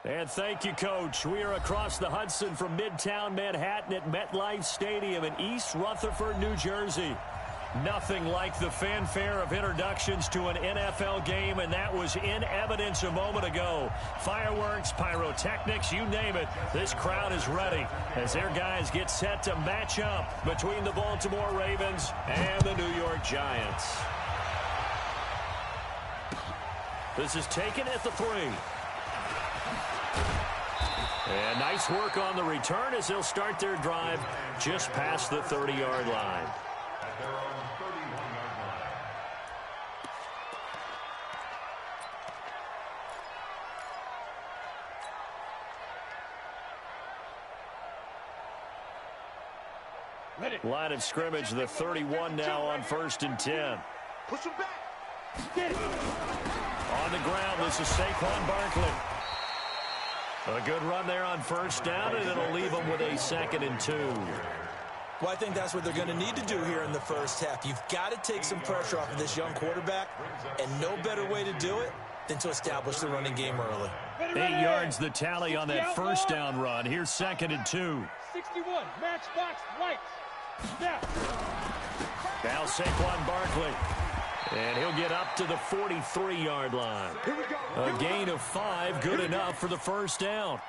And thank you, Coach. We are across the Hudson from Midtown Manhattan at MetLife Stadium in East Rutherford, New Jersey. Nothing like the fanfare of introductions to an NFL game, and that was in evidence a moment ago. Fireworks, pyrotechnics, you name it. This crowd is ready as their guys get set to match up between the Baltimore Ravens and the New York Giants. This is taken at the 3. And nice work on the return as they'll start their drive just past the 30-yard line. Line of scrimmage, the 31 now on 1st and 10. Push him back. On the ground, this is Saquon Barkley. A good run there on 1st down, and it'll leave them with a 2nd and 2. Well, I think that's what they're going to need to do here in the first half. You've got to take some pressure off of this young quarterback, and no better way to do it than to establish the running game early. 8 yards the tally on that 1st down run. Here's 2nd and 2. 61, matchbox, lights. Snap. Now Saquon Barkley. And he'll get up to the 43-yard line. A gain of 5, good enough for the 1st down.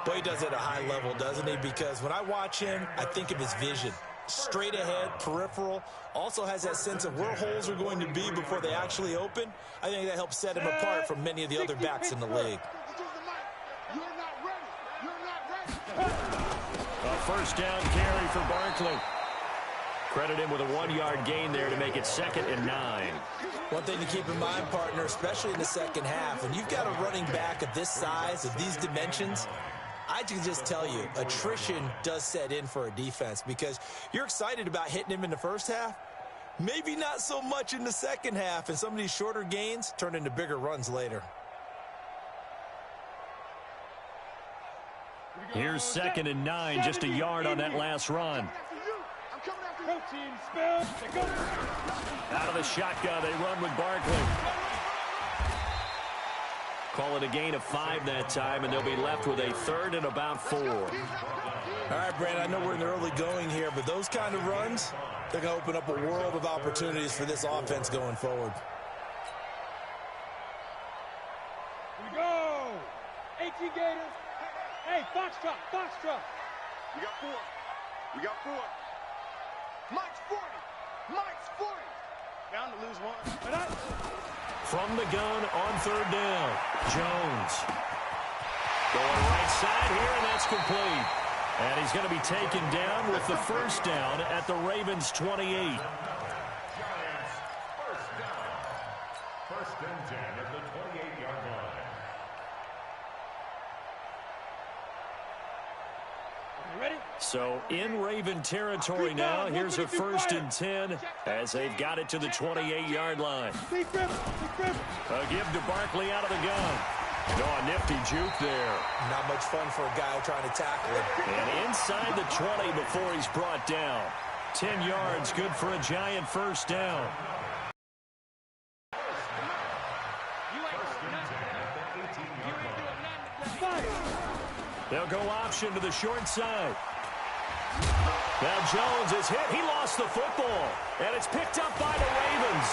Well, he does it at a high level, doesn't he? Because when I watch him, I think of his vision. Straight ahead, peripheral. Also has that sense of where holes are going to be before they actually open. I think that helps set him apart from many of the other backs in the league. A 1st down carry for Barkley. Credit him with a 1-yard gain there to make it 2nd and 9. One thing to keep in mind, partner, especially in the second half, when you've got a running back of this size, of these dimensions, I can just tell you, attrition does set in for a defense because you're excited about hitting him in the first half, maybe not so much in the second half, and some of these shorter gains turn into bigger runs later. Here's 2nd and 9, just a yard on that last run. Out of the shotgun, they run with Barkley. Call it a gain of 5 that time, and they'll be left with a 3rd and about 4. All right, Brandon, I know we're in the early going here, but those kind of runs, they're going to open up a world of opportunities for this offense going forward. Here we go. 18 Gators. Hey, Foxtrot, Foxtrot. We got 4. We got 4. Mike's 40. Mike's 40. Down to lose 1. From the gun on 3rd down, Jones. Going right side here, and that's complete. And he's going to be taken down with the 1st down at the Ravens' 28. Giants, 1st down. 1st and 10 at the 28-yard line. Ready? So in Raven territory now, here's a 1st and 10 as they've got it to the 28-yard line. A give to Barkley out of the gun. Oh, a nifty juke there. Not much fun for a guy trying to tackle it. And inside the 20 before he's brought down. 10 yards, good for a Giant 1st down. They'll go option to the short side. Now Jones is hit. He lost the football. And it's picked up by the Ravens.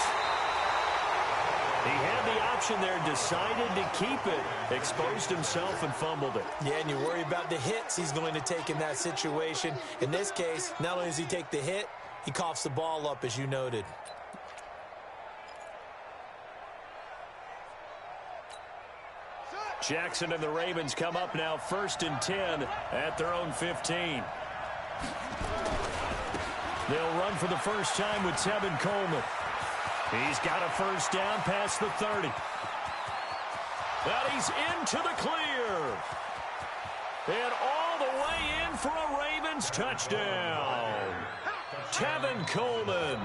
He had the option there, decided to keep it, exposed himself and fumbled it. Yeah, and you worry about the hits he's going to take in that situation. In this case, not only does he take the hit, he coughs the ball up, as you noted. Jackson and the Ravens come up now 1st and 10 at their own 15. They'll run for the first time with Tevin Coleman. He's got a 1st down past the 30. But he's into the clear. And all the way in for a Ravens touchdown. Tevin Coleman,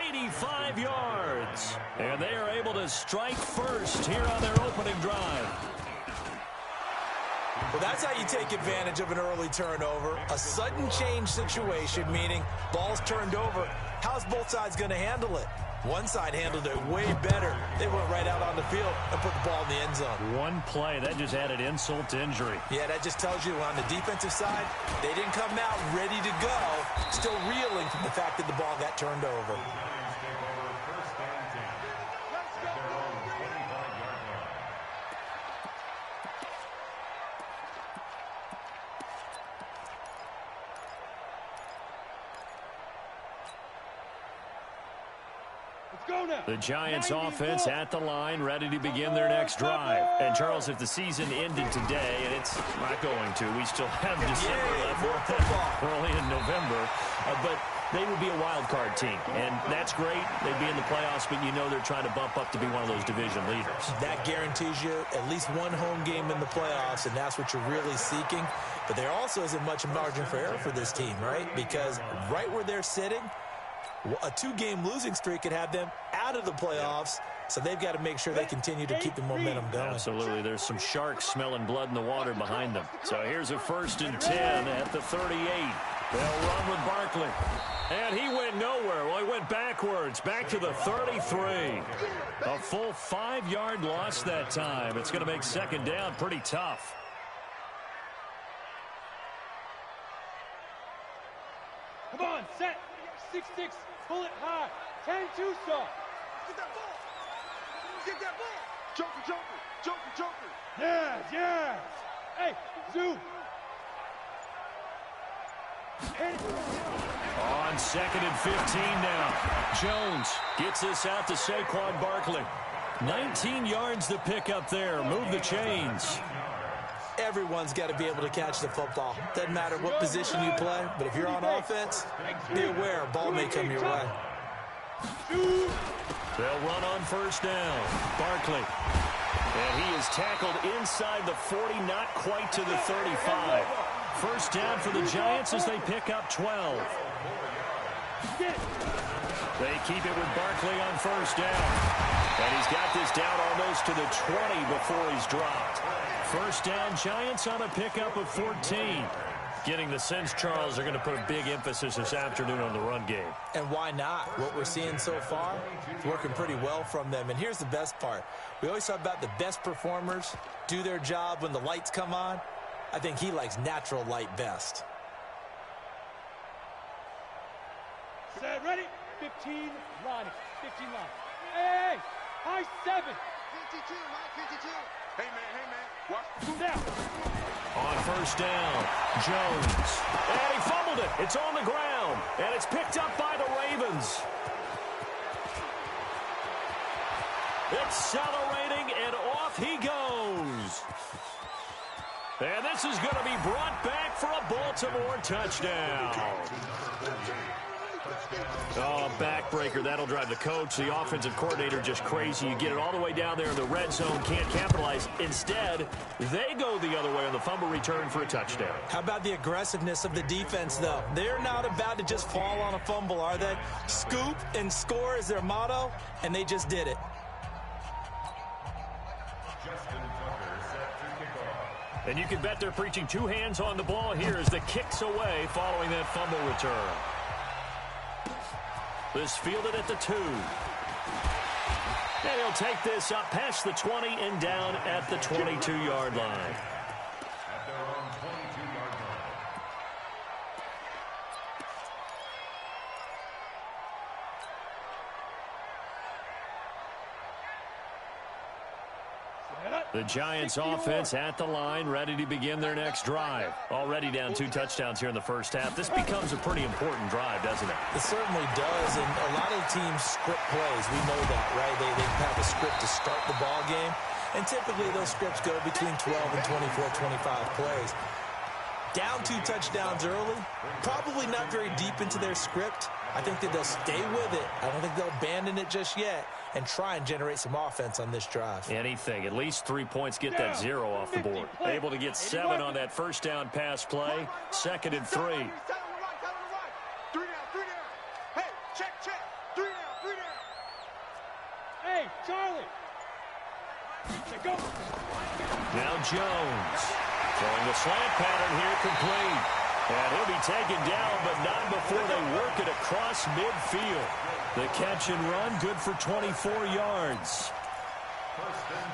85 yards. And they are able to strike first here on their opening drive. Well, that's how you take advantage of an early turnover. A sudden change situation, meaning ball's turned over, How's both sides going to handle it? One side handled it way better. They went right out on the field and put the ball in the end zone. One play, that just added insult to injury. Yeah, that just tells you on the defensive side, they didn't come out ready to go, still reeling from the fact that the ball got turned over. The Giants offense at the line, ready to begin their next drive. And, Charles, if the season ended today, and it's not going to, we still have December left. We're only in November. But they would be a wild card team. And that's great. They'd be in the playoffs, but you know they're trying to bump up to be one of those division leaders. That guarantees you at least one home game in the playoffs, and that's what you're really seeking. But there also isn't much margin for error for this team, right? Because right where they're sitting, a two-game losing streak could have them out of the playoffs, so they've got to make sure they continue to keep the momentum going. Absolutely. There's some sharks smelling blood in the water behind them. So here's a 1st and 10 at the 38. They'll run with Barkley. And he went nowhere. Well, he went backwards, back to the 33. A full 5-yard loss that time. It's going to make second down pretty tough. Come on, set. 6-6, pull it high. 10-2 stop. Get that ball. Get that ball. Joker, Joker, Joker, Joker. Yes, yes. Hey, zoom. On 2nd and 15 now. Jones gets this out to Saquon Barkley. 19 yards to pick up there. Move the chains. Everyone's got to be able to catch the football. Doesn't matter what position you play, but if you're on offense, be aware a ball may come your way. They'll run on 1st down. Barkley. And he is tackled inside the 40, not quite to the 35. 1st down for the Giants as they pick up 12. They keep it with Barkley on 1st down. And he's got this down almost to the 20 before he's dropped. 1st down, Giants on a pickup of 14. Getting the sense, Charles, they're going to put a big emphasis this afternoon on the run game. And why not? What we're seeing so far is working pretty well from them. And here's the best part. We always talk about the best performers do their job when the lights come on. I think he likes natural light best. Set, ready? 15 line. 15 line. Hey, high 7. 52, Mike, 52. Hey, man, watch down. On 1st down, Jones. And he fumbled it. It's on the ground. And it's picked up by the Ravens. Accelerating, and off he goes. And this is going to be brought back for a Baltimore touchdown. Oh, backbreaker. That'll drive the coach, the offensive coordinator, just crazy. You get it all the way down there in the red zone, can't capitalize. Instead, they go the other way on the fumble return for a touchdown. How about the aggressiveness of the defense, though? They're not about to just fall on a fumble, are they? Scoop and score is their motto, and they just did it. And you can bet they're preaching 2 hands on the ball here as the kick's away following that fumble return. This fielded at the 2. And he'll take this up past the 20 and down at the 22-yard line. At their own 22-yard line. The Giants offense at the line, ready to begin their next drive. Already down 2 touchdowns here in the first half. This becomes a pretty important drive, doesn't it? It certainly does, and a lot of teams script plays. We know that, right? They have a script to start the ball game, and typically those scripts go between 12 and 24, 25 plays. Down 2 touchdowns early, probably not very deep into their script. I think that they'll stay with it. I don't think they'll abandon it just yet and try and generate some offense on this drive. Anything. At least 3 points, get that 0 off the board. Able to get 7 on that first down pass play. 2nd and 3. 3 down. Hey, check. 3 down. Hey, Charlie. Go. Now Jones. Throwing the slant pattern here, complete. And he'll be taken down, but not before they work it across midfield. The catch and run, good for 24 yards.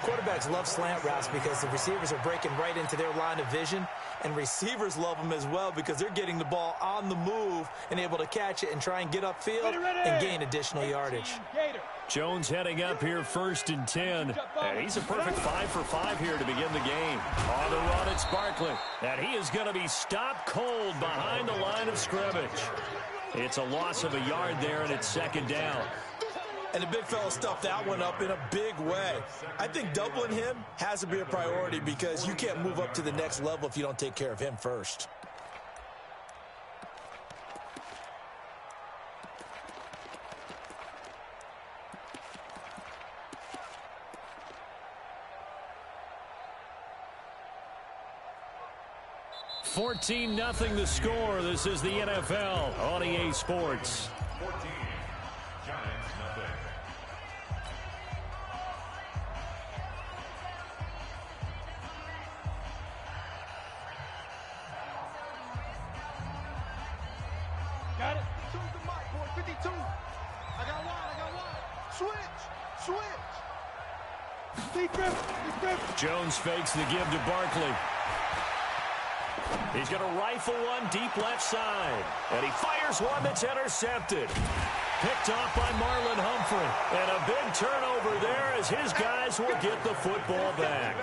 Quarterbacks love slant routes because the receivers are breaking right into their line of vision, and receivers love them as well because they're getting the ball on the move and able to catch it and try and get upfield and gain additional yardage. Jones heading up here, 1st and 10. And he's a perfect 5 for 5 here to begin the game. On the run, it's Barkley. And he is going to be stopped cold behind the line of scrimmage. It's a loss of a yard there, and it's 2nd down. And the big fella stuffed that one up in a big way. I think doubling him has to be a priority because you can't move up to the next level if you don't take care of him first. $14-0 the score. This is the NFL on EA Sports. 14, Giants nothing. Got it. Choose the mic, boy. 52. I got wide. Switch. Deep grip. Jones fakes the give to Barkley. He's going to rifle one deep left side. And he fires one that's intercepted. Picked off by Marlon Humphrey. And a big turnover there as his guys will get the football back.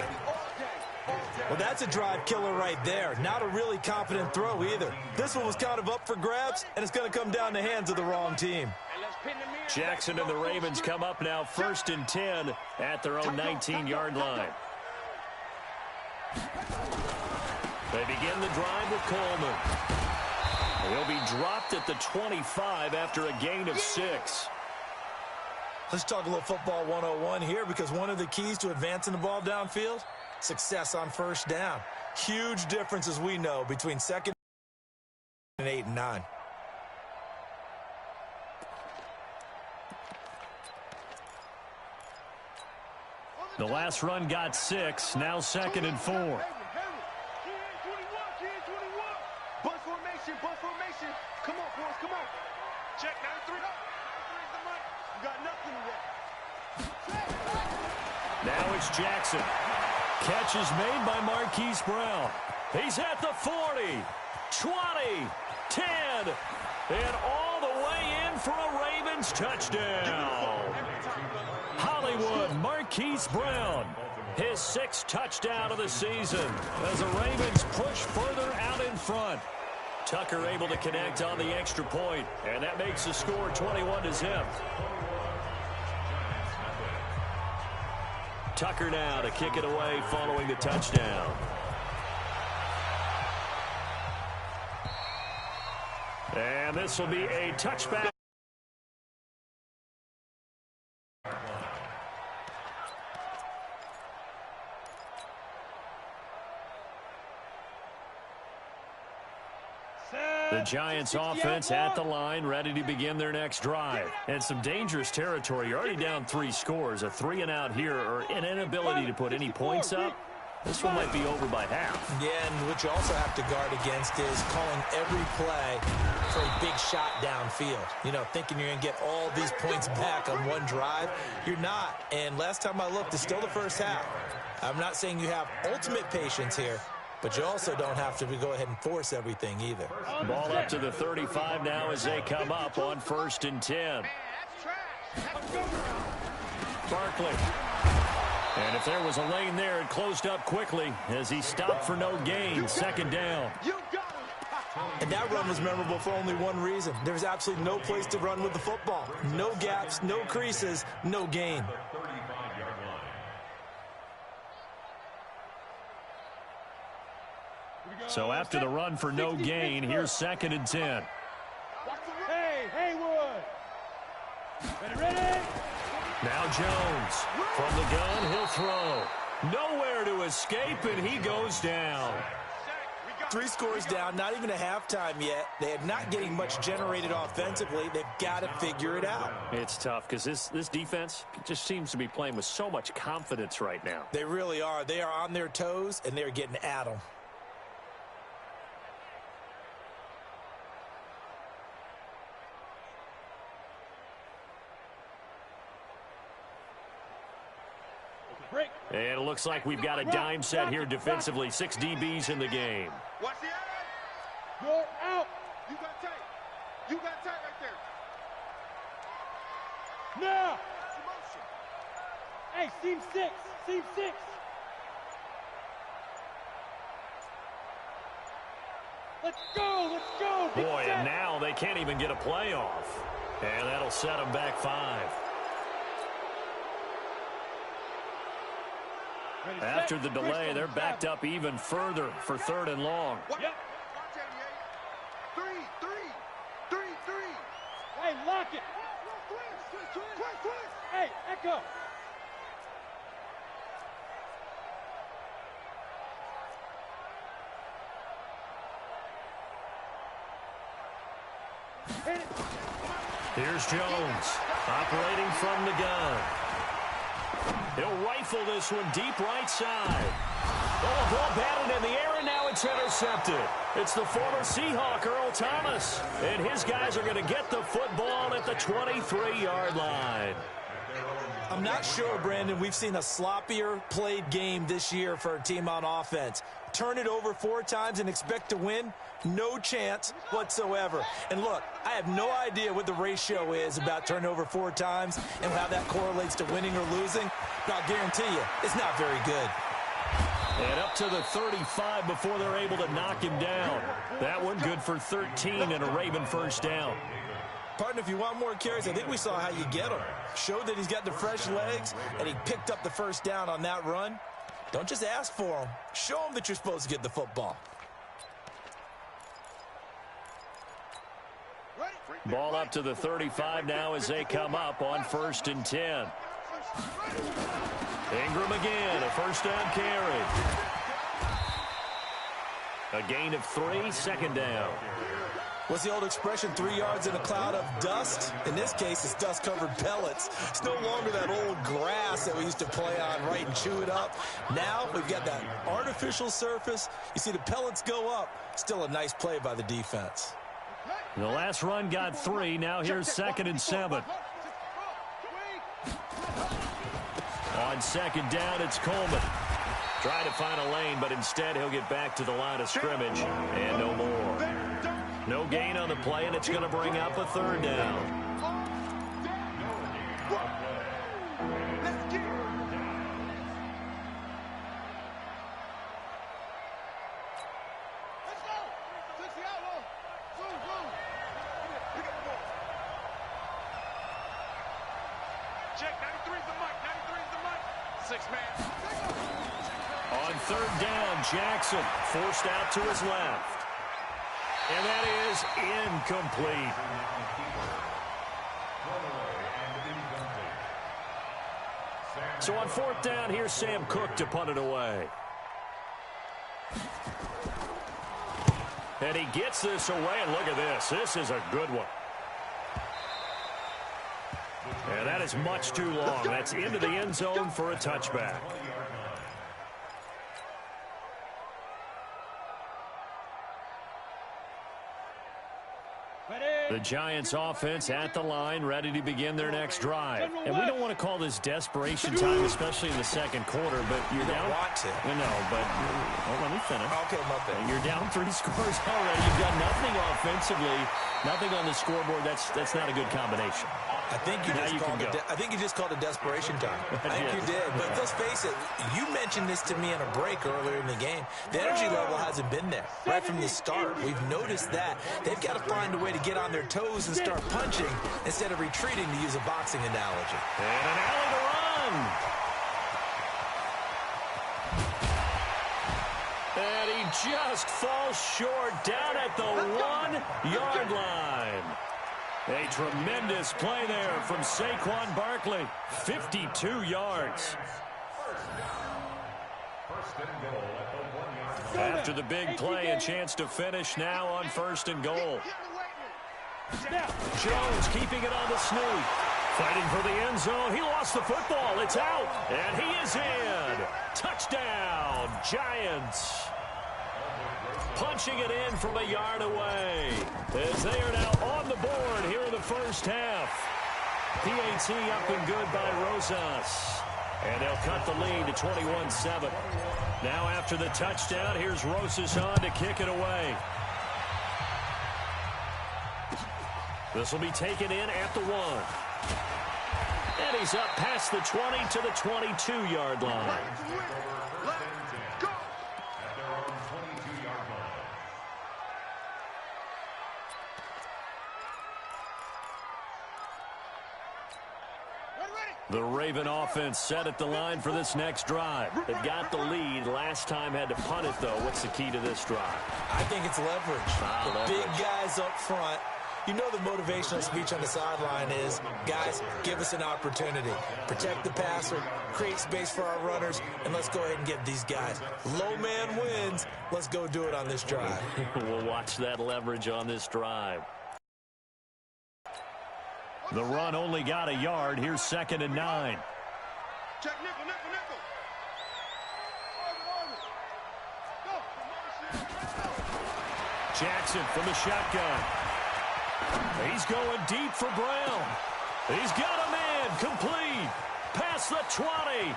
Well, that's a drive killer right there. Not a really confident throw either. This one was kind of up for grabs, and it's going to come down the hands of the wrong team. Jackson and the Ravens come up now 1st and 10 at their own 19-yard line. They begin the drive with Coleman. He'll be dropped at the 25 after a gain of 6. Let's talk a little football 101 here because one of the keys to advancing the ball downfield, success on 1st down. Huge difference, as we know, between 2nd and 8 and 9. The last run got 6, now 2nd and 4. Bus formation. Come on, boys, come on. Check, 93. You got nothing to Now it's Jackson. Catch is made by Marquise Brown. He's at the 40, 20, 10, and all the way in for a Ravens touchdown. Hollywood, Marquise Brown, his 6th touchdown of the season as the Ravens push further out in front. Tucker able to connect on the extra point, and that makes the score 21-0. Tucker now to kick it away following the touchdown. And this will be a touchback. The Giants offense at the line, ready to begin their next drive. And some dangerous territory. You're already down 3 scores. A 3-and-out here or an inability to put any points up. This one might be over by half. Yeah, and what you also have to guard against is calling every play for a big shot downfield. You know, thinking you're going to get all these points back on one drive. You're not. And last time I looked, it's still the first half. I'm not saying you have ultimate patience here, but you also don't have to go ahead and force everything either. Ball up to the 35 now as they come up on 1st and 10. Barkley. And if there was a lane there, it closed up quickly as he stopped for no gain. 2nd down. And that run was memorable for only one reason. There's absolutely no place to run with the football. No gaps, no creases, no gain. So after the run for no gain, here's 2nd and 10. Hey, Haywood. Ready? Now Jones. From the gun, he'll throw. Nowhere to escape, and he goes down. 3 scores down, not even a halftime yet. They are not getting much generated offensively. They've got to figure it out. It's tough because this defense just seems to be playing with so much confidence right now. They really are. They are on their toes, and they're getting at them. And it looks like we've got a dime set here defensively. 6 DBs in the game. Watch the eye. You're out. You got tight. You got tight right there. Now. Hey, seam 6. Seam 6. Let's go. Let's go. Boy, and now they can't even get a play off. And that'll set them back 5. After the delay, they're backed up even further for 3rd and long. Yep. 3. Hey, lock it. Hey, echo. Here's Jones, operating from the gun. He'll rifle this one deep right side. Oh, a ball batted in the air, and now it's intercepted. It's the former Seahawk, Earl Thomas. And his guys are going to get the football at the 23-yard line. I'm not sure, Brandon, we've seen a sloppier played game this year for a team on offense. Turn it over 4 times and expect to win? No chance whatsoever. And look, I have no idea what the ratio is about turning over 4 times and how that correlates to winning or losing. But I'll guarantee you, it's not very good. And up to the 35 before they're able to knock him down. That one good for 13 and a Raven first down. Partner, if you want more carries, I think we saw how you get him. Showed that he's got the fresh legs, and he picked up the first down on that run. Don't just ask for him. Show him that you're supposed to get the football. Ball up to the 35 now as they come up on 1st and 10. Ingram again, a first down carry. A gain of 3, 2nd down. What's the old expression, 3 yards in a cloud of dust? In this case, it's dust-covered pellets. It's no longer that old grass that we used to play on, right, and chew it up. Now we've got that artificial surface. You see the pellets go up. Still a nice play by the defense. The last run got 3. Now here's 2nd and 7. On 2nd down, it's Coleman. Trying to find a lane, but instead he'll get back to the line of scrimmage. And no more. No gain on the play, and it's going to bring up a 3rd down. Check, 93's the mic, 93's the mic. 6 man. On 3rd down, Jackson forced out to his left. And that is incomplete. So on 4th down, here's Sam Cook to punt it away. And he gets this away, and look at this. This is a good one. And that is much too long. That's into the end zone for a touchback. The Giants offense at the line, ready to begin their next drive. And we don't want to call this desperation time, especially in the 2nd quarter, but you're down. Want to. No, but let me finish. Okay, my bad. You're down 3 scores already. You've got nothing offensively, nothing on the scoreboard. That's not a good combination. I think you just called it desperation time. I think you did. But let's face it, you mentioned this to me in a break earlier in the game. The energy level hasn't been there right from the start. We've noticed that. They've got to find a way to get on their toes and start punching instead of retreating, to use a boxing analogy. And an alley to run. And he just falls short down at the 1-yard line. A tremendous play there from Saquon Barkley. 52 yards. After the big play, a chance to finish now on 1st and goal. Jones keeping it on the sneak. Fighting for the end zone. He lost the football. It's out. And he is in. Touchdown, Giants. Punching it in from a yard away as they are now on the board here in the first half. PAT up and good by Rosas. And they'll cut the lead to 21-7. Now after the touchdown, here's Rosas on to kick it away. This will be taken in at the 1. And he's up past the 20 to the 22-yard line. The Raven offense set at the line for this next drive. They've got the lead. Last time had to punt it, though. What's the key to this drive? I think it's leverage. The big guys up front. You know the motivational speech on the sideline is, guys, give us an opportunity. Protect the passer, create space for our runners, and let's go ahead and give these guys. Low man wins. Let's go do it on this drive. We'll watch that leverage on this drive. The run only got a yard. Here's 2nd and 9. Check nickel, nickel, nickel. Jackson from the shotgun. He's going deep for Brown. He's got a man complete. Past the 20.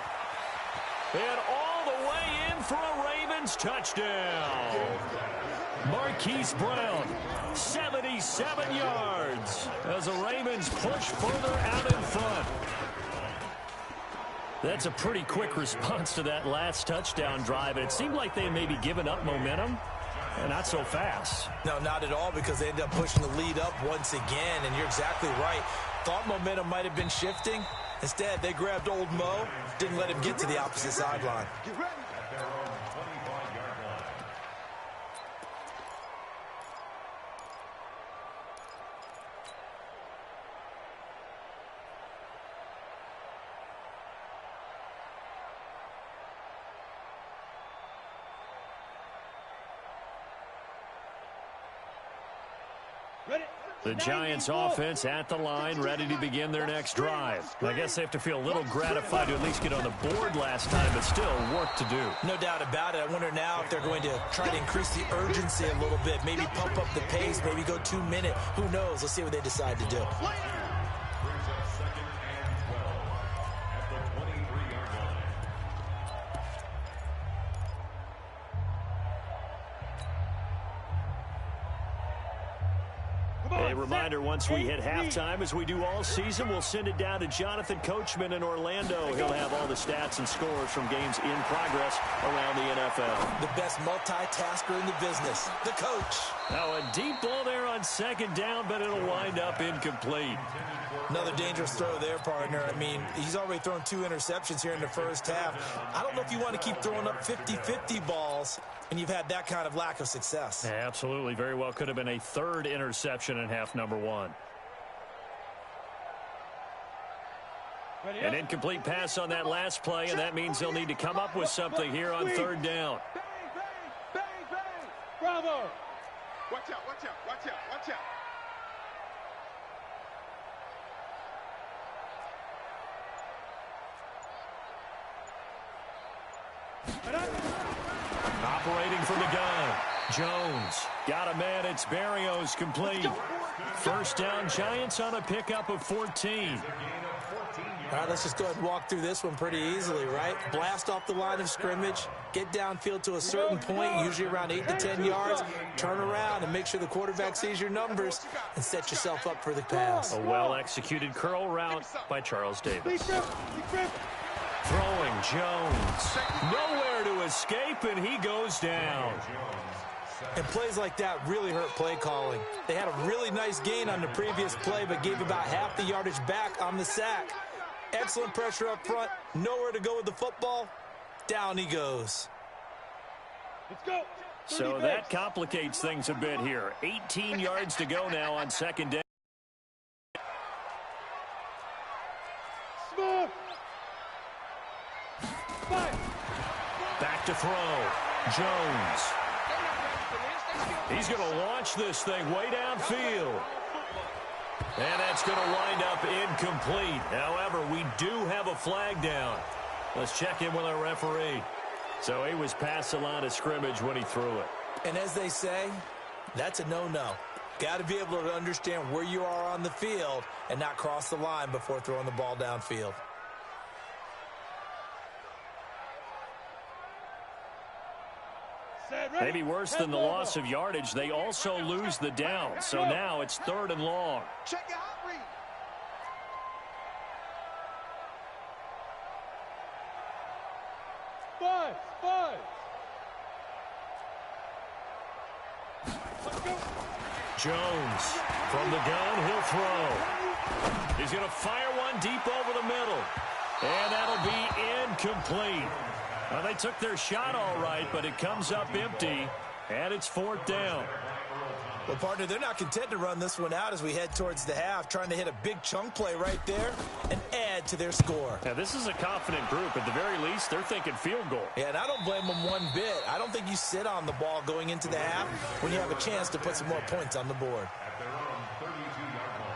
And all the way in for a Ravens touchdown. Marquise Brown, 77 yards as the Ravens push further out in front. That's a pretty quick response to that last touchdown drive. And it seemed like they may be giving up momentum. Not so fast. No, not at all, because they ended up pushing the lead up once again. And you're exactly right. Thought momentum might have been shifting. Instead, they grabbed old Mo, didn't let him get to the opposite sideline. Get ready. The Giants offense at the line, ready to begin their next drive. I guess they have to feel a little gratified to at least get on the board last time, but still work to do. No doubt about it. I wonder now if they're going to try to increase the urgency a little bit, maybe pump up the pace, maybe go 2-minute. Who knows? Let's see what they decide to do. A reminder, once we hit halftime, as we do all season, we'll send it down to Jonathan Coachman in Orlando. He'll have all the stats and scores from games in progress around the NFL. The best multitasker in the business, the coach. Now a deep ball there on 2nd down, but it'll wind up incomplete. Another dangerous throw there, partner. I mean, he's already thrown 2 interceptions here in the first half. I don't know if you want to keep throwing up 50-50 balls, and you've had that kind of lack of success. Yeah, absolutely. Very well could have been a 3rd interception in half number 1. An incomplete pass on that last play, and that means they'll need to come up with something here on 3rd down. Bang, bang, bang, bang. Bravo. Watch out, watch out, watch out, watch out. Operating from the gun, Jones. Got a man, it's Barrios, complete. 1st down, Giants on a pickup of 14. All right, let's just go ahead and walk through this one pretty easily, right? Blast off the line of scrimmage, get downfield to a certain point, usually around 8 to 10 yards, turn around and make sure the quarterback sees your numbers and set yourself up for the pass. A well-executed curl route by Charles Davis. Throwing Jones. Nowhere to escape, and he goes down. And plays like that really hurt play calling. They had a really nice gain on the previous play, but gave about half the yardage back on the sack. Excellent pressure up front. Nowhere to go with the football. Down he goes. Let's go. So that complicates things a bit here. 18 yards to go now on 2nd down. Small. Back to throw. Jones. He's going to launch this thing way downfield. And that's going to wind up incomplete. However, we do have a flag down. Let's check in with our referee. So he was past the line of scrimmage when he threw it. And as they say, that's a no-no. Got to be able to understand where you are on the field and not cross the line before throwing the ball downfield. Maybe worse than the loss of yardage, they also lose the down. So now it's 3rd and long. Check your hot read. Five. Let's go. Jones from the gun, he'll throw. He's going to fire one deep over the middle. And that'll be incomplete. Well, they took their shot all right, but it comes up empty, and it's 4th down. Well, partner, they're not content to run this one out as we head towards the half, trying to hit a big chunk play right there and add to their score. Now, this is a confident group. At the very least, they're thinking field goal. Yeah, and I don't blame them one bit. I don't think you sit on the ball going into the half when you have a chance to put some more points on the board. At their own 32-yard line.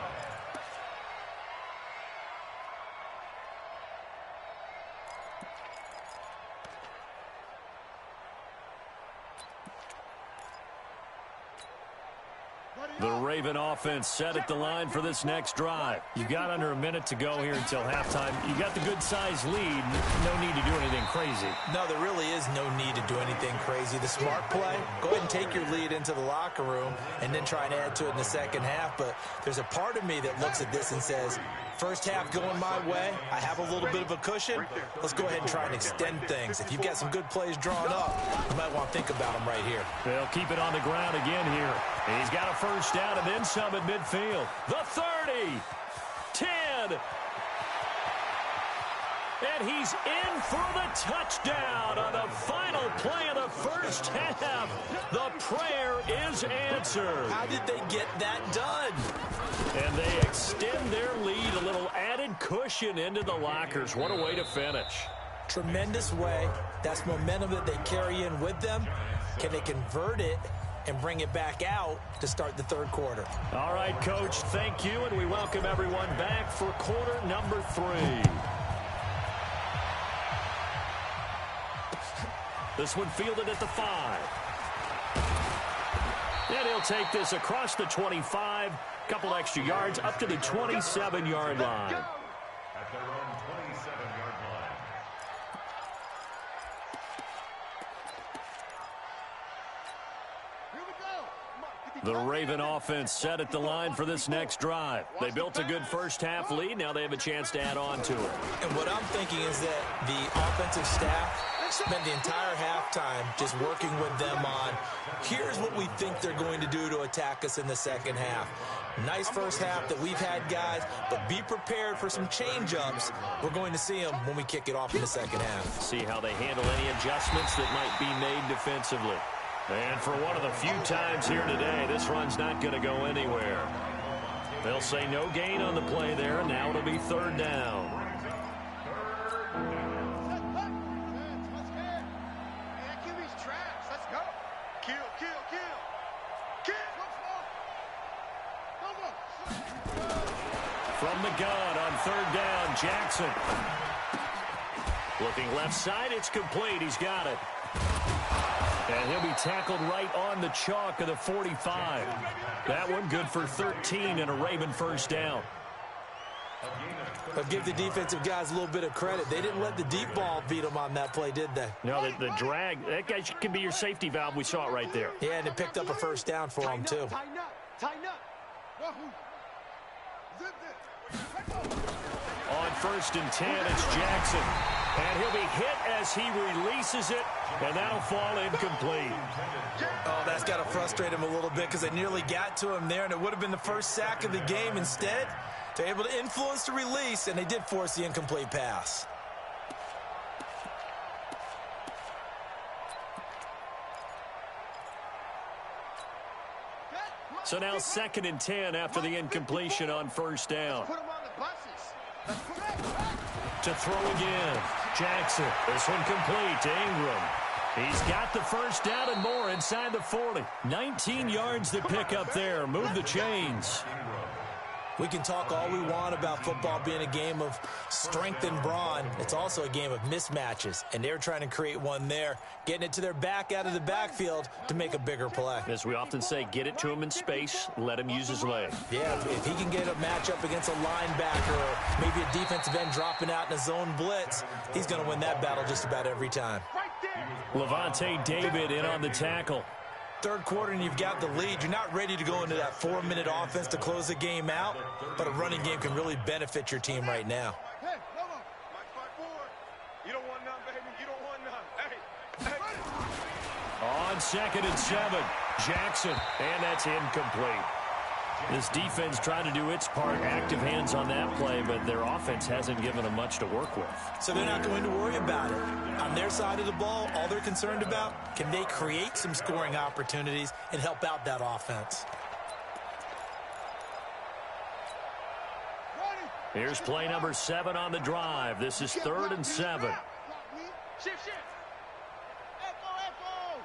The Raven offense set at the line for this next drive. You've got under a minute to go here until halftime. You got the good-sized lead. No need to do anything crazy. No, there really is no need to do anything crazy. The smart play, go ahead and take your lead into the locker room and then try and add to it in the second half. But there's a part of me that looks at this and says, first half going my way, I have a little bit of a cushion. Let's go ahead and try and extend things. If you've got some good plays drawn up, you might want to think about them right here. They'll keep it on the ground again here. And he's got a first down and then some at midfield. The 30, 10. And he's in for the touchdown on the final play of the first half. The prayer is answered. How did they get that done? And they extend their lead, a little added cushion into the lockers. What a way to finish. Tremendous way. That's momentum that they carry in with them. Can they convert it and bring it back out to start the third quarter? All right, Coach, thank you, and we welcome everyone back for quarter number 3. This one fielded at the 5. And he'll take this across the 25, couple extra yards, up to the 27-yard line. At their own 27-yard line. The Raven offense set at the line for this next drive. They built a good first half lead. Now they have a chance to add on to it. And what I'm thinking is that the offensive staff spent the entire halftime just working with them on, here's what we think they're going to do to attack us in the second half. Nice first half that we've had, guys, but be prepared for some change-ups. We're going to see them when we kick it off in the second half. See how they handle any adjustments that might be made defensively. And for one of the few times here today, this run's not going to go anywhere. They'll say no gain on the play there, and now it'll be 3rd down. From the gun on 3rd down, Jackson. Looking left side, it's complete. He's got it. And he'll be tackled right on the chalk of the 45. That one good for 13 and a Raven first down. I'll give the defensive guys a little bit of credit. They didn't let the deep ball beat them on that play, did they? No, the drag, that guy can be your safety valve. We saw it right there. Yeah, and it picked up a first down for them, too. Tighten up. On 1st and 10, it's Jackson. And he'll be hit as he releases it, and that'll fall incomplete. Oh, that's got to frustrate him a little bit because they nearly got to him there, and it would have been the first sack of the game. Instead, they're able to influence the release, and they did force the incomplete pass. So now 2nd and 10 after the incompletion on 1st down. Put him on the buses. To throw again, Jackson. This one complete to Ingram. He's got the first down and more inside the 40. 19 yards to pick up there. Move the chains. We can talk all we want about football being a game of strength and brawn. It's also a game of mismatches, and they're trying to create one there, getting it to their back out of the backfield to make a bigger play. As we often say, get it to him in space, let him use his leg. Yeah, if he can get a matchup against a linebacker or maybe a defensive end dropping out in a zone blitz, he's going to win that battle just about every time. Right Levante David in on the tackle. Third quarter and you've got the lead. You're not ready to go into that 4-minute offense to close the game out, but a running game can really benefit your team right now. Hey, hold on. You don't want none, baby. You don't want none. Hey. On 2nd and 7, Jackson, and that's incomplete. This defense trying to do its part, active hands on that play, but their offense hasn't given them much to work with. So they're not going to worry about it. On their side of the ball, all they're concerned about, can they create some scoring opportunities and help out that offense? Here's play number 7 on the drive. This is 3rd and 7. Shift. Echo.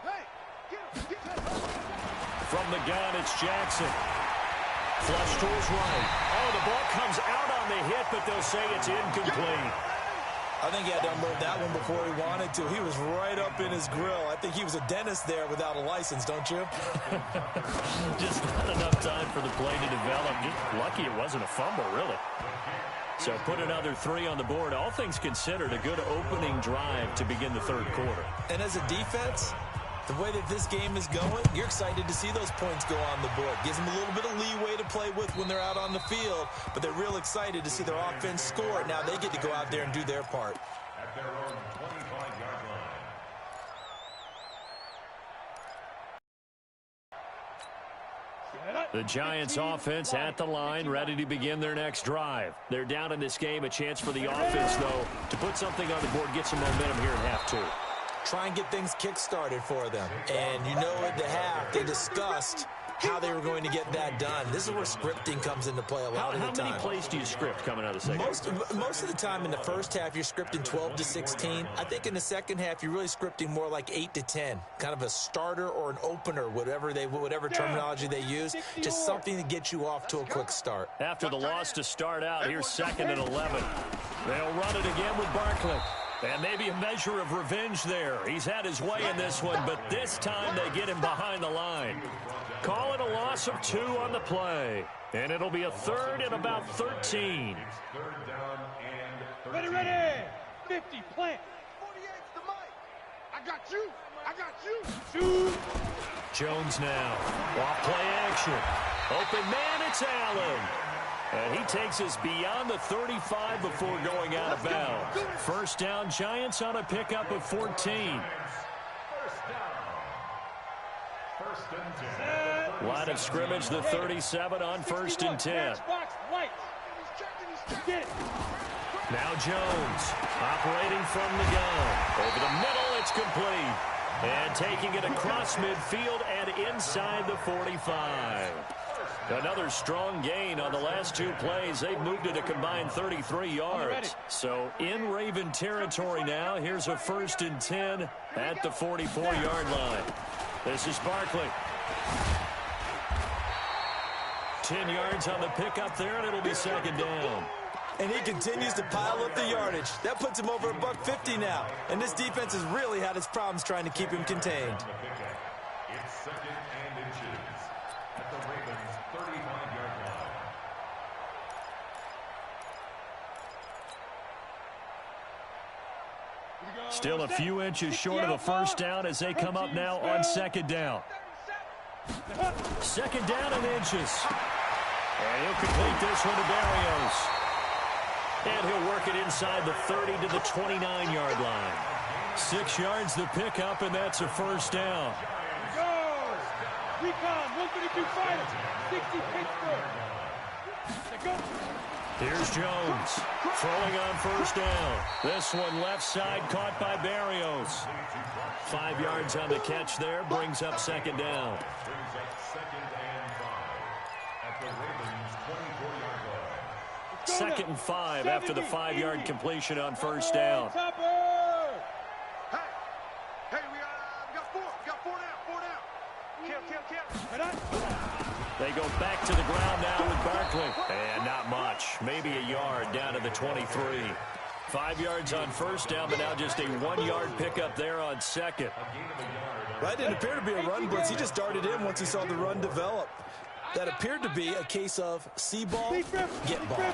Hey, get him. From the gun, it's Jackson. Flush towards right. Oh, the ball comes out on the hit, but they'll say it's incomplete. I think he had to unload that one before he wanted to. He was right up in his grill. I think he was a dentist there without a license, don't you? Just not enough time for the play to develop. Just lucky it wasn't a fumble, really. So put another 3 on the board. All things considered, a good opening drive to begin the third quarter. And as a defense, the way that this game is going, you're excited to see those points go on the board. Gives them a little bit of leeway to play with when they're out on the field, but they're real excited to see their offense score. Now they get to go out there and do their part. At their own 25-yard line. The Giants offense at the line, ready to begin their next drive. They're down in this game. A chance for the offense, though, to put something on the board, get some momentum here at half 2. Try and get things kick-started for them. And you know at the half, they discussed how they were going to get that done. This is where scripting comes into play a lot of the time. How many plays do you script coming out of the second? Most of the time in the first half, you're scripting 12 to 16. I think in the second half, you're really scripting more like 8 to 10. Kind of a starter or an opener, whatever terminology they use. Just something to get you off to a quick start. After the loss to start out, here's 2nd and 11. They'll run it again with Barkley. And maybe a measure of revenge there. He's had his way in this one, but this time they get him behind the line. Call it a loss of 2 on the play. And it'll be a 3rd and about 13. 3rd down and 13. Ready. 50, plant. 48's the mic. I got you. Shoot. Jones now. Off play action. Open man, it's Allen. And he takes us beyond the 35 before going out of bounds. First down, Giants on a pickup of 14. First down. 1st and 10. Line of scrimmage, the 37 on 1st and 10. Now Jones operating from the gun. Over the middle, it's complete. And taking it across midfield and inside the 45. Another strong gain on the last 2 plays. They've moved it a combined 33 yards. So in Raven territory now. Here's a 1st and 10 at the 44-yard line. This is Barkley. 10 yards on the pickup there, and it'll be 2nd down. And he continues to pile up the yardage. That puts him over $150 now. And this defense has really had its problems trying to keep him contained. It's 2nd and inches at the Ravens' 35-yard line. Still a few inches short of a 1st down as they come up now on 2nd down. 2nd down and inches. And he'll complete this one to Barrios. And he'll work it inside the 30 to the 29-yard line. 6 yards the pickup, and that's a 1st down. Recon, 132 fighter, 60 Pittsburgh. Here's Jones throwing on 1st down. This one left side caught by Barrios. 5 yards on the catch there, brings up 2nd down. Brings up 2nd and 5 at the Ravens' 24-yard line. 2nd and 5 after the 5-yard completion on 1st down. Hey, we got 4. We got 4 down. Kill. They go back to the ground now with Barkley. And not much. Maybe a yard down to the 23. 5 yards on 1st down, but now just a 1-yard pickup there on 2nd. That didn't appear to be a run blitz. He just darted in once he saw the run develop. That appeared to be a case of see ball, get ball.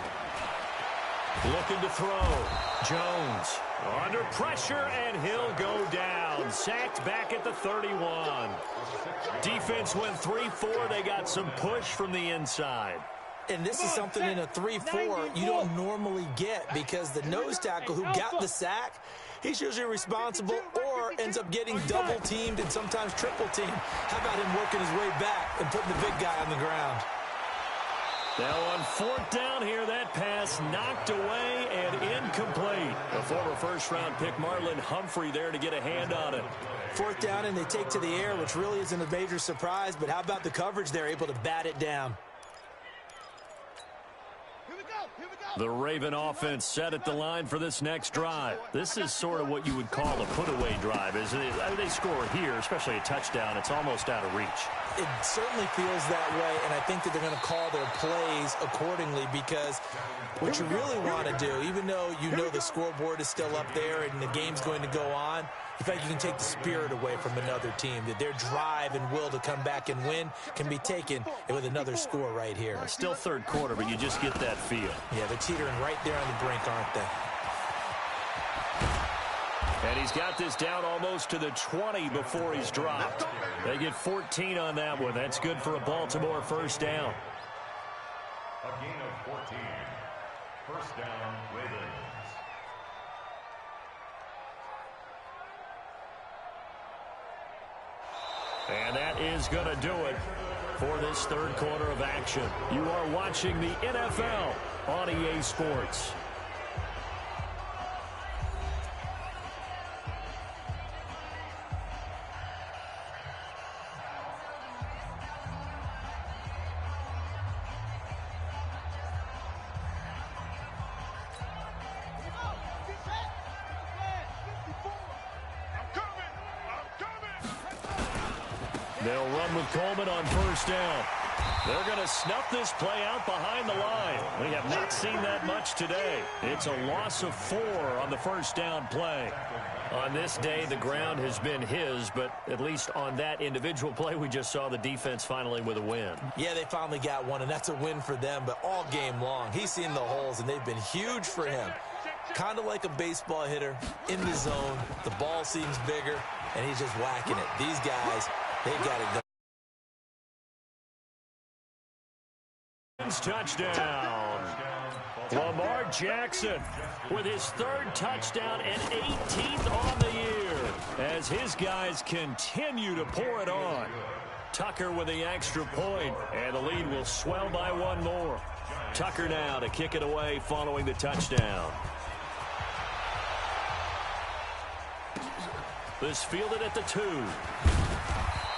Looking to throw. Jones Under pressure, and he'll go down. Sacked back at the 31. Defense went 3-4. They got some push from the inside. And this is something in a 3-4 you don't normally get, because the nose tackle who got the sack, he's usually responsible or ends up getting double-teamed and sometimes triple-teamed. How about him working his way back and putting the big guy on the ground? Now on 4th down here, that pass knocked away and incomplete. The former first-round pick Marlon Humphrey there to get a hand on it. 4th down, and they take to the air, which really isn't a major surprise, but how about the coverage? They're able to bat it down. The Raven offense set at the line for this next drive. This is sort of what you would call a put-away drive. They score here, especially a touchdown, it's almost out of reach. It certainly feels that way, and I think that they're going to call their plays accordingly, because what you really want to do, even though you know the scoreboard is still up there and the game's going to go on, in fact, you can take the spirit away from another team, that their drive and will to come back and win can be taken with another score right here. Still 3rd quarter, but you just get that feel. Yeah, they're teetering right there on the brink, aren't they? And he's got this down almost to the 20 before he's dropped. They get 14 on that one. That's good for a Baltimore first down. A gain of 14. First down, Ravens. And that is going to do it for this 3rd quarter of action. You are watching the NFL on EA Sports. They'll run with Coleman on first down. They're going to snuff this play out behind the line. We have not seen that much today. It's a loss of 4 on the first down play. On this day, the ground has been his, but at least on that individual play, we just saw the defense finally with a win. Yeah, they finally got one, and that's a win for them, but all game long, he's seen the holes, and they've been huge for him. Kind of like a baseball hitter in the zone. The ball seems bigger, and he's just whacking it. These guys, they got it done. Touchdown. Lamar Jackson with his 3rd touchdown and 18th on the year as his guys continue to pour it on. Tucker with the extra point, and the lead will swell by 1 more. Tucker now to kick it away following the touchdown. This fielded at the 2.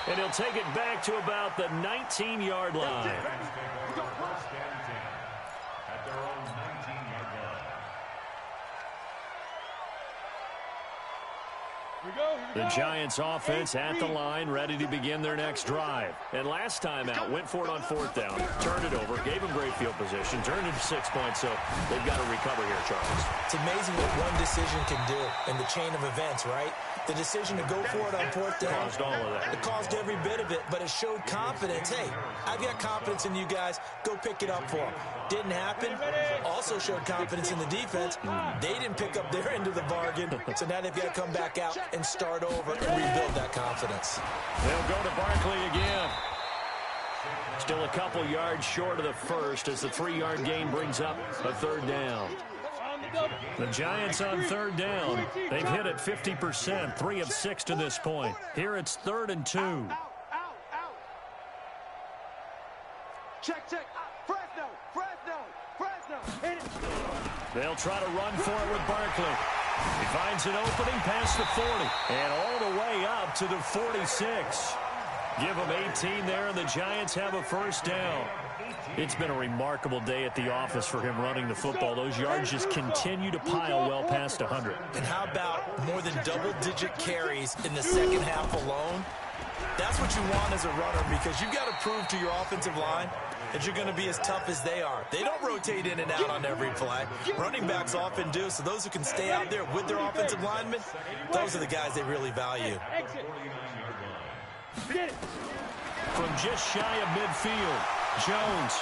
And he'll take it back to about the 19-yard line. At their own 19-yard line. The Giants offense at the line, ready to begin their next drive. And last time out, went for it on 4th down, turned it over, gave them great field position, turned it to 6 points, so they've got to recover here, Charles. It's amazing what one decision can do in the chain of events, right? The decision to go for it on 4th down. Caused all of that. It caused every bit of it, but it showed confidence. Hey, I've got confidence in you guys. Go pick it up for them. Didn't happen. Also showed confidence in the defense. They didn't pick up their end of the bargain, so now they've got to come back out and start over and rebuild that confidence. They'll go to Barkley again. Still a couple yards short of the first as the 3-yard gain brings up a 3rd down. The Giants on 3rd down. They've hit it 50%, 3 of 6 to this point. Here it's 3rd and 2. Check. Fresno. Hit it. They'll try to run for it with Barkley. He finds an opening past the 40 and all the way up to the 46. Give them 18 there, and the Giants have a first down. It's been a remarkable day at the office for him running the football. Those yards just continue to pile well past 100. And how about more than double-digit carries in the second half alone? That's what you want as a runner, because you've got to prove to your offensive line that you're going to be as tough as they are. They don't rotate in and out on every play. Running backs often do, so those who can stay out there with their offensive linemen, those are the guys they really value. From just shy of midfield, Jones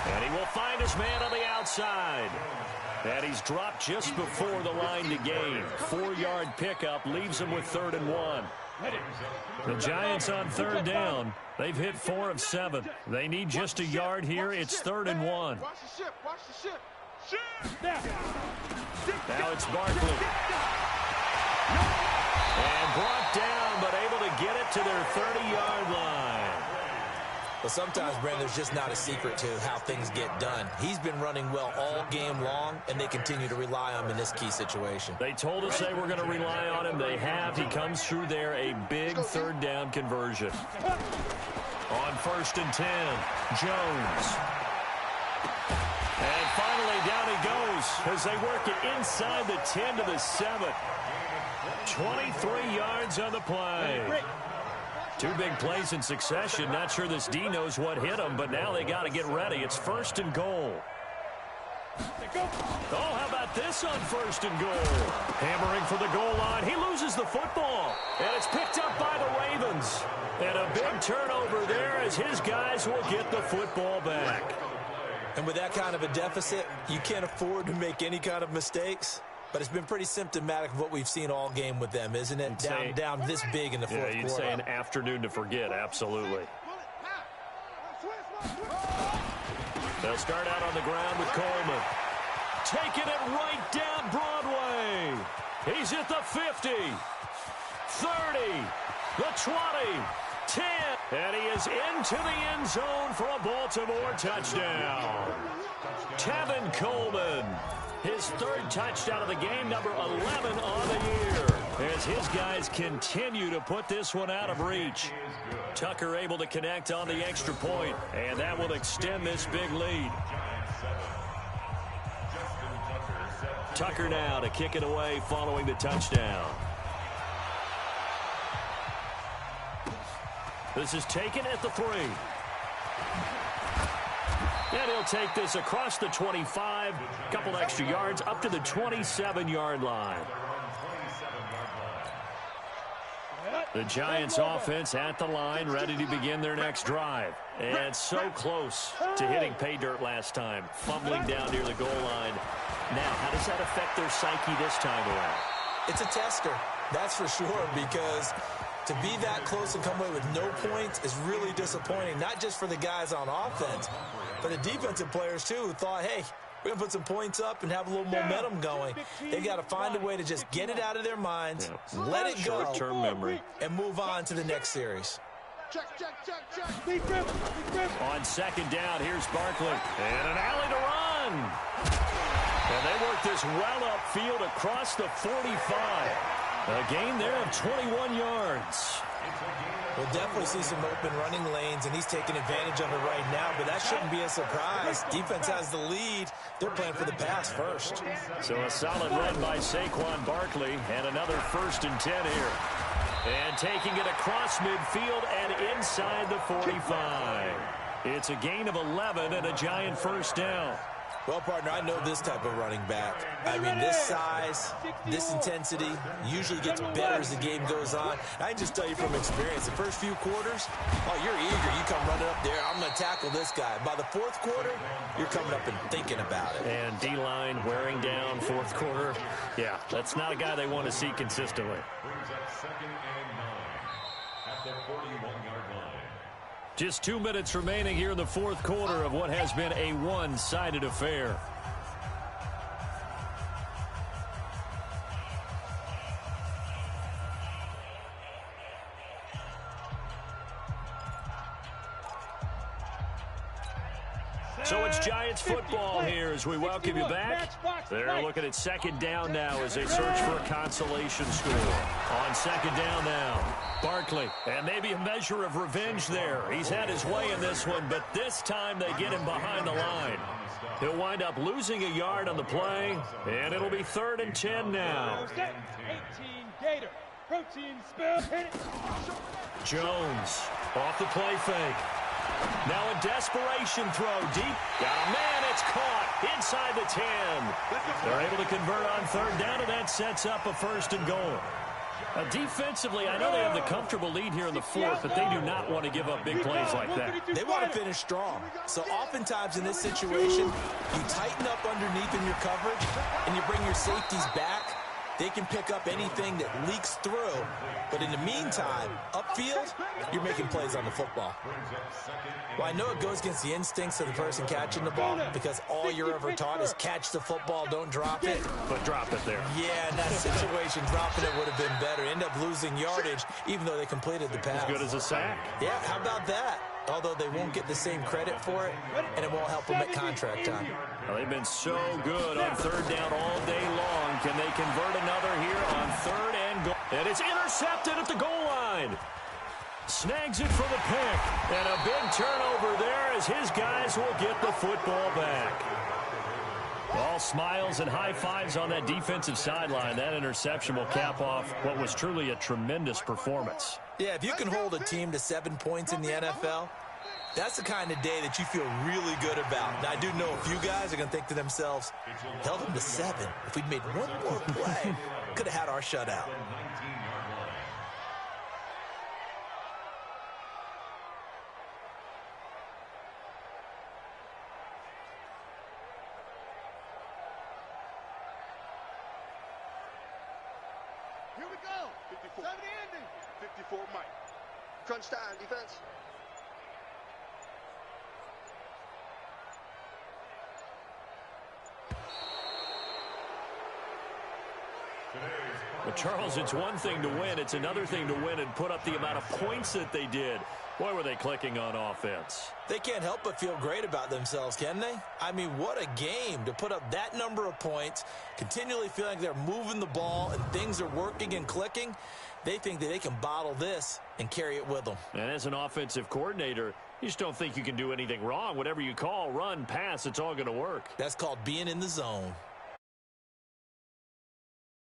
And he will find his man on the outside. And he's dropped just before the line to gain. 4-yard pickup leaves him with 3rd and 1. The Giants on 3rd down. They've hit 4 of 7. They need just a yard here. It's 3rd and 1. Watch the ship. Watch the ship. Now it's Barkley. And brought down, but able to get it to their 30-yard line. Well, sometimes, Brandon, there's just not a secret to how things get done. He's been running well all game long, and they continue to rely on him in this key situation. They told us they were going to rely on him. They have. He comes through there, a big 3rd down conversion. On 1st and 10, Jones. And finally, down he goes as they work it inside the 10 to the 7. 23 yards on the play. 2 big plays in succession. Not sure this D knows what hit him, but now they got to get ready. It's 1st and goal. Oh, how about this on 1st and goal? Hammering for the goal line. He loses the football, and it's picked up by the Ravens. And a big turnover there as his guys will get the football back. And with that kind of a deficit, you can't afford to make any kind of mistakes. But it's been pretty symptomatic of what we've seen all game with them, isn't it? Down this big in the fourth quarter. Yeah, you'd say an afternoon to forget, absolutely. They'll start out on the ground with Coleman. Taking it right down Broadway. He's at the 50, 30, the 20, 10. And he is into the end zone for a Baltimore touchdown. Tevin Coleman. His 3rd touchdown of the game, number 11 on the year. As his guys continue to put this one out of reach. Tucker able to connect on the extra point, and that will extend this big lead. Tucker now to kick it away following the touchdown. This is taken at the 3. And he'll take this across the 25, couple extra yards, up to the 27-yard line. The Giants offense at the line, ready to begin their next drive. And so close to hitting pay dirt last time, fumbling down near the goal line. Now, how does that affect their psyche this time around? It's a tester, that's for sure, because to be that close and come away with no points is really disappointing, not just for the guys on offense, but the defensive players, too, who thought, hey, we're going to put some points up and have a little momentum going. They've got to find a way to just get it out of their minds, let it go, short-term memory, and move on to the next series. On 2nd down, here's Barkley. And an alley to run. And they work this well upfield across the 45. A gain there of 21 yards. We'll definitely see some open running lanes, and he's taking advantage of it right now, but that shouldn't be a surprise. Defense has the lead. They're playing for the pass first. So a solid run by Saquon Barkley, and another 1st and 10 here. And taking it across midfield and inside the 45. It's a gain of 11 and a Giant 1st down. Well, partner, I know this type of running back. I mean, this size, this intensity usually gets better as the game goes on. I can just tell you from experience, the first few quarters, oh, you're eager. You come running up there, I'm going to tackle this guy. By the 4th quarter, you're coming up and thinking about it. And D-line wearing down 4th quarter. Yeah, that's not a guy they want to see consistently. Brings up 2nd and 9 at the 41-yard line. Just 2 minutes remaining here in the 4th quarter of what has been a one-sided affair. So it's Giants football here as we welcome you back. They're looking at 2nd down now as they search for a consolation score. On 2nd down now, Barkley. And maybe a measure of revenge there. He's had his way in this one, but this time they get him behind the line. He'll wind up losing a yard on the play, and it'll be 3rd and 10 now. 18 Gator. Protein spill. Hit it. Jones off the play fake. Now a desperation throw deep. Got a man. It's caught inside the 10. They're able to convert on 3rd down, and that sets up a 1st and goal. Defensively, I know they have the comfortable lead here in the fourth, but they do not want to give up big plays like that. They want to finish strong. So oftentimes in this situation, you tighten up underneath in your coverage, and you bring your safeties back. They can pick up anything that leaks through. But in the meantime, upfield, you're making plays on the football. Well, I know it goes against the instincts of the person catching the ball because all you're ever taught is catch the football, don't drop it. But drop it there. Yeah, in that situation, dropping it would have been better. End up losing yardage, even though they completed the pass. As good as a sack. Yeah, how about that? Although they won't get the same credit for it, and it won't help them at contract time. Well, they've been so good on third down all day long. Can they convert another here on third and goal? And it's intercepted at the goal line. Snags it for the pick. And a big turnover there as his guys will get the football back. All smiles and high fives on that defensive sideline. That interception will cap off what was truly a tremendous performance. Yeah, if you can hold a team to 7 points in the NFL, that's the kind of day that you feel really good about. Now, I do know a few guys are going to think to themselves, held them to 7. If we'd made one more play, could have had our shutout. Here we go. 54. 70 ending. 54, Mike. Crunch time, defense. But Charles, it's one thing to win. It's another thing to win and put up the amount of points that they did. Boy, were they clicking on offense. They can't help but feel great about themselves, can they? I mean, what a game to put up that number of points, continually feeling like they're moving the ball and things are working and clicking. They think that they can bottle this and carry it with them. And as an offensive coordinator, you just don't think you can do anything wrong. Whatever you call, run, pass, it's all going to work. That's called being in the zone.